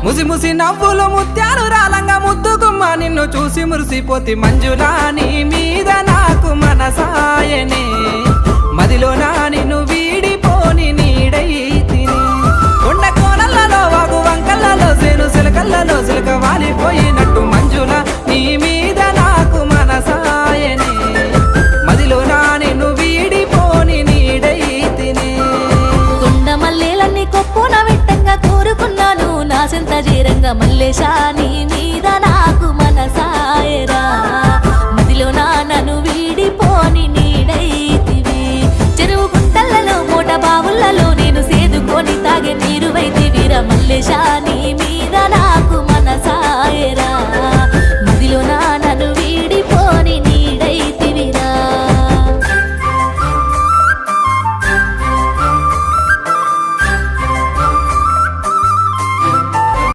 ముసి ముసి నవ్వులు ముత్యాలు రాలంగా ముద్దుగుమ్మ నిన్ను చూసి మురిసిపోతి మంజులా నీ మీద నాకు మనసాయనే మదిలోనా నిన్ను వీడిపోని నీడైతిని కొండ కోనలలో వాగు వంకలలో సేను సిలకలలో సిలక వాలిపోయినట్టు మంజులా నీ మీద నాకు మనసాయనే మదిలోనా నిన్ను వీడిపోని నీడైతిని కొండ మల్లెలన్నీ కొప్పున విట్టంగా కోరుకున్నాను నా సెంత జీరంగా మల్లేశా నీ మీద నాకు మనసాయరా మదిలోనా నన్ను వీడిపోని నీడైతివి చెరువు గుంటలలో మూట బావులలో నేను సేదుకొని తాగే నీరు వైతివిరా మల్లేశా నీ